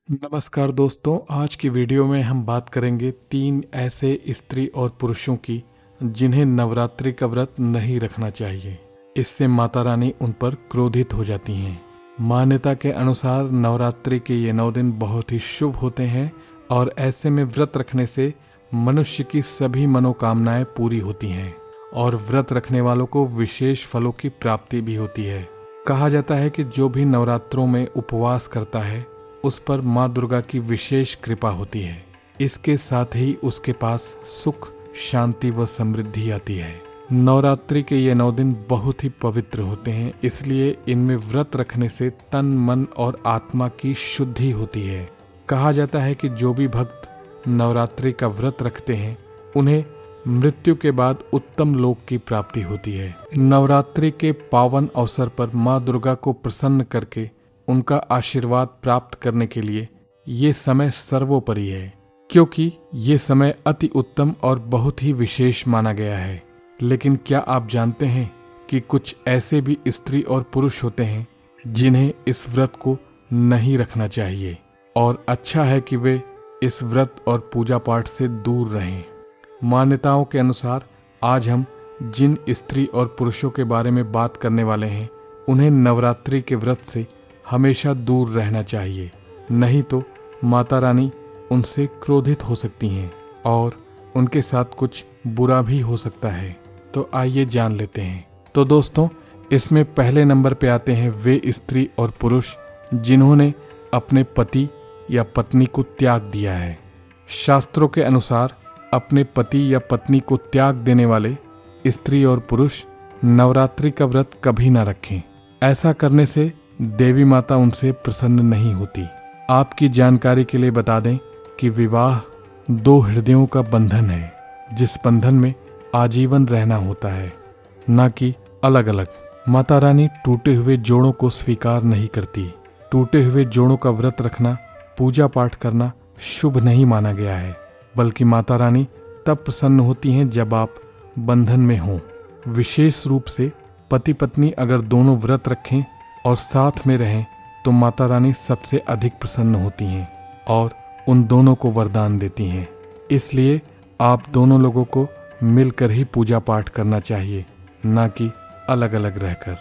नमस्कार दोस्तों, आज की वीडियो में हम बात करेंगे 3 ऐसे स्त्री और पुरुषों की जिन्हें नवरात्रि का व्रत नहीं रखना चाहिए। इससे माता रानी उन पर क्रोधित हो जाती हैं। मान्यता के अनुसार नवरात्रि के ये 9 दिन बहुत ही शुभ होते हैं और ऐसे में व्रत रखने से मनुष्य की सभी मनोकामनाएं पूरी होती हैं और व्रत रखने वालों को विशेष फलों की प्राप्ति भी होती है। कहा जाता है कि जो भी नवरात्रों में उपवास करता है उस पर माँ दुर्गा की विशेष कृपा होती है। इसके साथ ही उसके पास सुख, शांति व समृद्धि आती है। नवरात्रि के ये 9 दिन बहुत ही पवित्र होते हैं, इसलिए इनमें व्रत रखने से तन, मन और आत्मा की शुद्धि होती है। कहा जाता है कि जो भी भक्त नवरात्रि का व्रत रखते हैं उन्हें मृत्यु के बाद उत्तम लोक की प्राप्ति होती है। नवरात्रि के पावन अवसर पर माँ दुर्गा को प्रसन्न करके उनका आशीर्वाद प्राप्त करने के लिए ये समय सर्वोपरि है, क्योंकि ये समय अति उत्तम और बहुत ही विशेष माना गया है। लेकिन क्या आप जानते हैं कि कुछ ऐसे भी स्त्री और पुरुष होते हैं जिन्हें इस व्रत को नहीं रखना चाहिए और अच्छा है कि वे इस व्रत और पूजा पाठ से दूर रहें। मान्यताओं के अनुसार आज हम जिन स्त्री और पुरुषों के बारे में बात करने वाले हैं उन्हें नवरात्रि के व्रत से हमेशा दूर रहना चाहिए, नहीं तो माता रानी उनसे क्रोधित हो सकती हैं और उनके साथ कुछ बुरा भी हो सकता है। तो आइए जान लेते हैं। तो दोस्तों, इसमें पहले नंबर पे आते हैं वे स्त्री और पुरुष जिन्होंने अपने पति या पत्नी को त्याग दिया है। शास्त्रों के अनुसार अपने पति या पत्नी को त्याग देने वाले स्त्री और पुरुष नवरात्रि का व्रत कभी ना रखें। ऐसा करने से देवी माता उनसे प्रसन्न नहीं होती। आपकी जानकारी के लिए बता दें कि विवाह 2 हृदयों का बंधन है, जिस बंधन में आजीवन रहना होता है, न कि अलग अलग। माता रानी टूटे हुए जोड़ों को स्वीकार नहीं करती। टूटे हुए जोड़ों का व्रत रखना, पूजा पाठ करना शुभ नहीं माना गया है, बल्कि माता रानी तब प्रसन्न होती हैं जब आप बंधन में हों। विशेष रूप से पति पत्नी अगर दोनों व्रत रखें और साथ में रहें तो माता रानी सबसे अधिक प्रसन्न होती हैं और उन दोनों को वरदान देती हैं। इसलिए आप दोनों लोगों को मिलकर ही पूजा पाठ करना चाहिए, ना कि अलग अलग रहकर।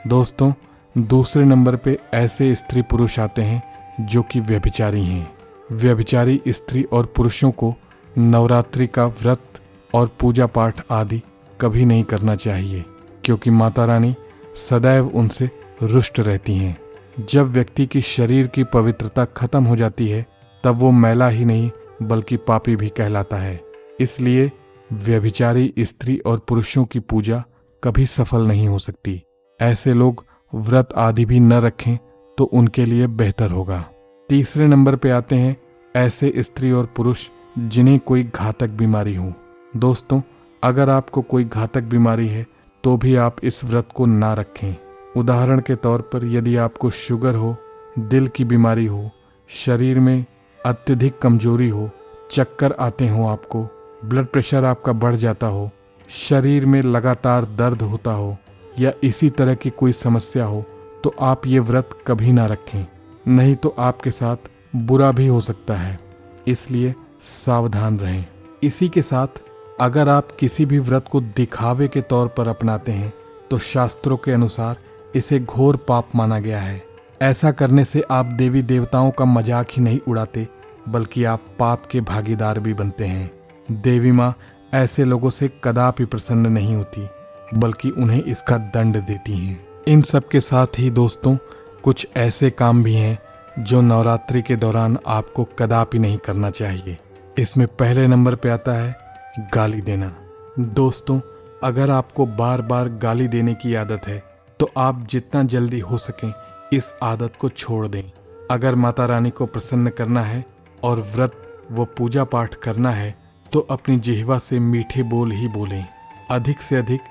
दोस्तों, दूसरे नंबर पे ऐसे स्त्री पुरुष आते हैं जो कि व्यभिचारी हैं। व्यभिचारी स्त्री और पुरुषों को नवरात्रि का व्रत और पूजा पाठ आदि कभी नहीं करना चाहिए, क्योंकि माता रानी सदैव उनसे रुष्ट रहती हैं। जब व्यक्ति की शरीर की पवित्रता खत्म हो जाती है तब वो मैला ही नहीं बल्कि पापी भी कहलाता है। इसलिए व्यभिचारी स्त्री और पुरुषों की पूजा कभी सफल नहीं हो सकती। ऐसे लोग व्रत आदि भी न रखें तो उनके लिए बेहतर होगा। तीसरे नंबर पे आते हैं ऐसे स्त्री और पुरुष जिन्हें कोई घातक बीमारी हो। दोस्तों, अगर आपको कोई घातक बीमारी है तो भी आप इस व्रत को ना रखें। उदाहरण के तौर पर यदि आपको शुगर हो, दिल की बीमारी हो, शरीर में अत्यधिक कमजोरी हो, चक्कर आते हो, आपको ब्लड प्रेशर आपका बढ़ जाता हो, शरीर में लगातार दर्द होता हो या इसी तरह की कोई समस्या हो, तो आप ये व्रत कभी ना रखें, नहीं तो आपके साथ बुरा भी हो सकता है। इसलिए सावधान रहें। इसी के साथ अगर आप किसी भी व्रत को दिखावे के तौर पर अपनाते हैं तो शास्त्रों के अनुसार इसे घोर पाप माना गया है। ऐसा करने से आप देवी देवताओं का मजाक ही नहीं उड़ाते, बल्कि आप पाप के भागीदार भी बनते हैं। देवी माँ ऐसे लोगों से कदापि प्रसन्न नहीं होती, बल्कि उन्हें इसका दंड देती हैं। इन सब के साथ ही दोस्तों, कुछ ऐसे काम भी हैं जो नवरात्रि के दौरान आपको कदापि नहीं करना चाहिए। इसमें पहले नंबर पे आता है गाली देना। दोस्तों, अगर आपको बार बार गाली देने की आदत है तो आप जितना जल्दी हो सकें इस आदत को छोड़ दें। अगर माता रानी को प्रसन्न करना है और व्रत व पूजा पाठ करना है तो अपनी जिह्वा से मीठे बोल ही बोलें। अधिक से अधिक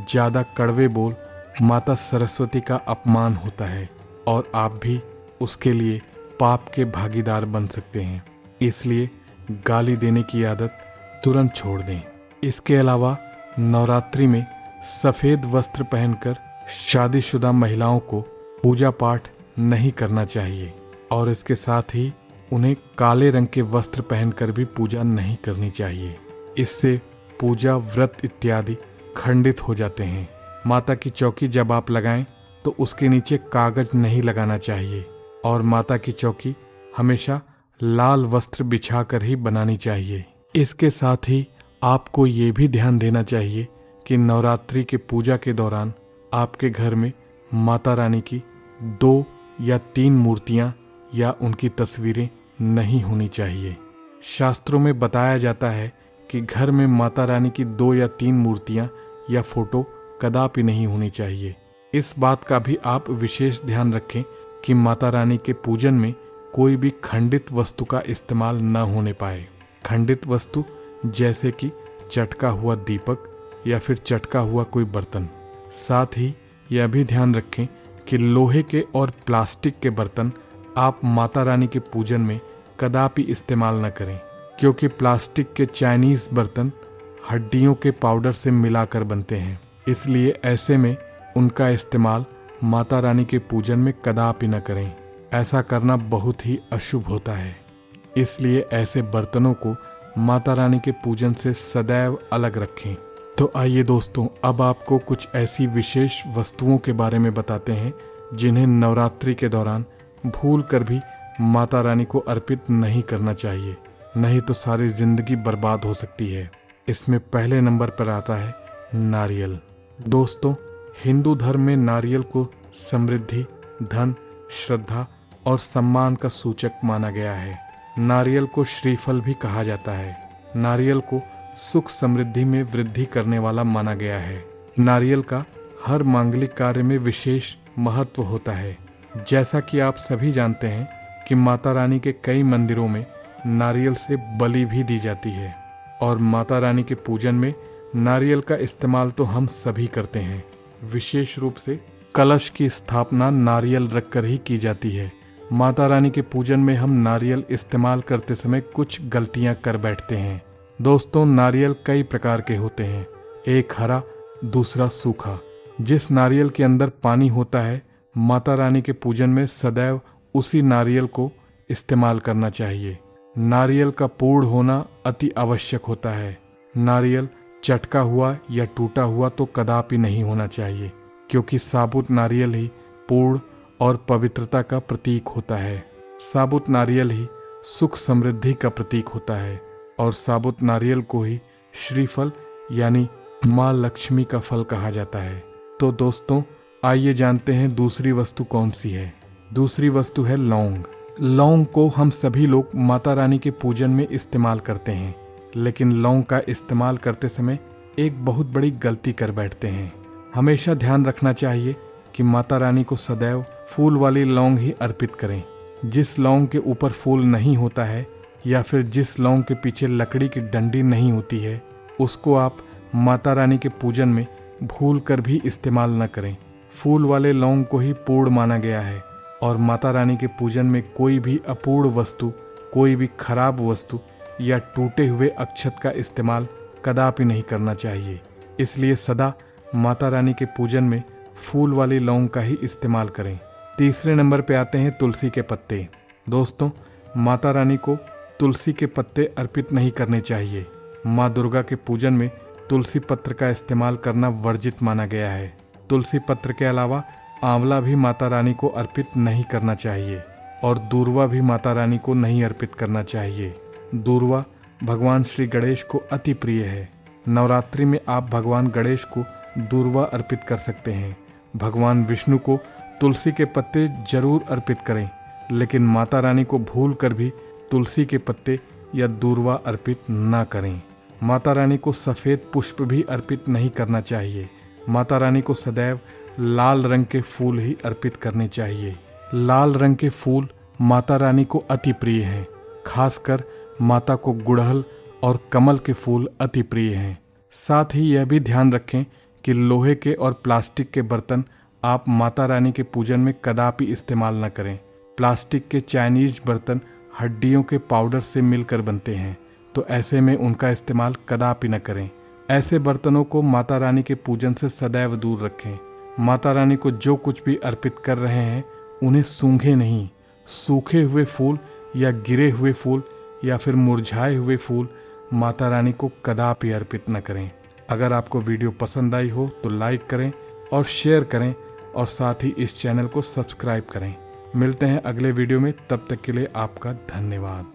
ज़्यादा कड़वे बोल माता सरस्वती का अपमान होता है और आप भी उसके लिए पाप के भागीदार बन सकते हैं। इसलिए गाली देने की आदत तुरंत छोड़ दें। इसके अलावा नवरात्रि में सफ़ेद वस्त्र पहनकर शादीशुदा महिलाओं को पूजा पाठ नहीं करना चाहिए और इसके साथ ही उन्हें काले रंग के वस्त्र पहनकर भी पूजा नहीं करनी चाहिए। इससे पूजा, व्रत इत्यादि खंडित हो जाते हैं। माता की चौकी जब आप लगाएं तो उसके नीचे कागज नहीं लगाना चाहिए और माता की चौकी हमेशा लाल वस्त्र बिछाकर ही बनानी चाहिए। इसके साथ ही आपको ये भी ध्यान देना चाहिए कि नवरात्रि के पूजा के दौरान आपके घर में माता रानी की 2 या 3 मूर्तियां या उनकी तस्वीरें नहीं होनी चाहिए। शास्त्रों में बताया जाता है कि घर में माता रानी की 2 या 3 मूर्तियां या फोटो कदापि नहीं होनी चाहिए। इस बात का भी आप विशेष ध्यान रखें कि माता रानी के पूजन में कोई भी खंडित वस्तु का इस्तेमाल न होने पाए। खंडित वस्तु जैसे कि चटका हुआ दीपक या फिर चटका हुआ कोई बर्तन। साथ ही यह भी ध्यान रखें कि लोहे के और प्लास्टिक के बर्तन आप माता रानी के पूजन में कदापि इस्तेमाल न करें, क्योंकि प्लास्टिक के चाइनीज़ बर्तन हड्डियों के पाउडर से मिलाकर बनते हैं। इसलिए ऐसे में उनका इस्तेमाल माता रानी के पूजन में कदापि न करें। ऐसा करना बहुत ही अशुभ होता है। इसलिए ऐसे बर्तनों को माता रानी के पूजन से सदैव अलग रखें। तो आइए दोस्तों, अब आपको कुछ ऐसी विशेष वस्तुओं के बारे में बताते हैं जिन्हें नवरात्रि के दौरान भूल कर भी माता रानी को अर्पित नहीं करना चाहिए, नहीं तो सारी जिंदगी बर्बाद हो सकती है। इसमें पहले नंबर पर आता है नारियल। दोस्तों, हिंदू धर्म में नारियल को समृद्धि, धन, श्रद्धा और सम्मान का सूचक माना गया है। नारियल को श्रीफल भी कहा जाता है। नारियल को सुख समृद्धि में वृद्धि करने वाला माना गया है। नारियल का हर मांगलिक कार्य में विशेष महत्व होता है। जैसा कि आप सभी जानते हैं कि माता रानी के कई मंदिरों में नारियल से बलि भी दी जाती है और माता रानी के पूजन में नारियल का इस्तेमाल तो हम सभी करते हैं। विशेष रूप से कलश की स्थापना नारियल रखकर ही की जाती है। माता रानी के पूजन में हम नारियल इस्तेमाल करते समय कुछ गलतियां कर बैठते हैं। दोस्तों, नारियल कई प्रकार के होते हैं। एक हरा, दूसरा सूखा। जिस नारियल के अंदर पानी होता है, माता रानी के पूजन में सदैव उसी नारियल को इस्तेमाल करना चाहिए। नारियल का पूर्ण होना अति आवश्यक होता है। नारियल चटका हुआ या टूटा हुआ तो कदापि नहीं होना चाहिए, क्योंकि साबुत नारियल ही पूर्ण और पवित्रता का प्रतीक होता है। साबुत नारियल ही सुख समृद्धि का प्रतीक होता है और साबुत नारियल को ही श्रीफल यानी माँ लक्ष्मी का फल कहा जाता है। तो दोस्तों, आइए जानते हैं दूसरी वस्तु कौन सी है। दूसरी वस्तु है लौंग। लौंग को हम सभी लोग माता रानी के पूजन में इस्तेमाल करते हैं, लेकिन लौंग का इस्तेमाल करते समय एक बहुत बड़ी गलती कर बैठते हैं। हमेशा ध्यान रखना चाहिए कि माता रानी को सदैव फूल वाली लौंग ही अर्पित करें। जिस लौंग के ऊपर फूल नहीं होता है या फिर जिस लौंग के पीछे लकड़ी की डंडी नहीं होती है, उसको आप माता रानी के पूजन में भूल कर भी इस्तेमाल न करें। फूल वाले लौंग को ही पूर्ण माना गया है और माता रानी के पूजन में कोई भी अपूर्ण वस्तु, कोई भी खराब वस्तु या टूटे हुए अक्षत का इस्तेमाल कदापि नहीं करना चाहिए। इसलिए सदा माता रानी के पूजन में फूल वाली लौंग का ही इस्तेमाल करें। तीसरे नंबर पे आते हैं तुलसी के पत्ते। दोस्तों, माता रानी को तुलसी के पत्ते अर्पित नहीं करने चाहिए। माँ दुर्गा के पूजन में तुलसी पत्र का इस्तेमाल करना वर्जित माना गया है। तुलसी पत्र के अलावा आंवला भी माता रानी को अर्पित नहीं करना चाहिए और दूर्वा भी माता रानी को नहीं अर्पित करना चाहिए। दूर्वा भगवान श्री गणेश को अति प्रिय है। नवरात्रि में आप भगवान गणेश को दूर्वा अर्पित कर सकते हैं। भगवान विष्णु को तुलसी के पत्ते जरूर अर्पित करें, लेकिन माता रानी को भूल कर भी तुलसी के पत्ते या दूर्वा अर्पित ना करें। माता रानी को सफ़ेद पुष्प भी अर्पित नहीं करना चाहिए। माता रानी को सदैव लाल रंग के फूल ही अर्पित करने चाहिए। लाल रंग के फूल माता रानी को अति प्रिय हैं। खासकर माता को गुड़हल और कमल के फूल अति प्रिय हैं। साथ ही यह भी ध्यान रखें कि लोहे के और प्लास्टिक के बर्तन आप माता रानी के पूजन में कदापि इस्तेमाल न करें। प्लास्टिक के चाइनीज बर्तन हड्डियों के पाउडर से मिलकर बनते हैं, तो ऐसे में उनका इस्तेमाल कदापि न करें। ऐसे बर्तनों को माता रानी के पूजन से सदैव दूर रखें। माता रानी को जो कुछ भी अर्पित कर रहे हैं, उन्हें सूंघे नहीं। सूखे हुए फूल या गिरे हुए फूल या फिर मुरझाए हुए फूल माता रानी को कदापि अर्पित न करें। अगर आपको वीडियो पसंद आई हो तो लाइक करें और शेयर करें और साथ ही इस चैनल को सब्सक्राइब करें। मिलते हैं अगले वीडियो में, तब तक के लिए आपका धन्यवाद।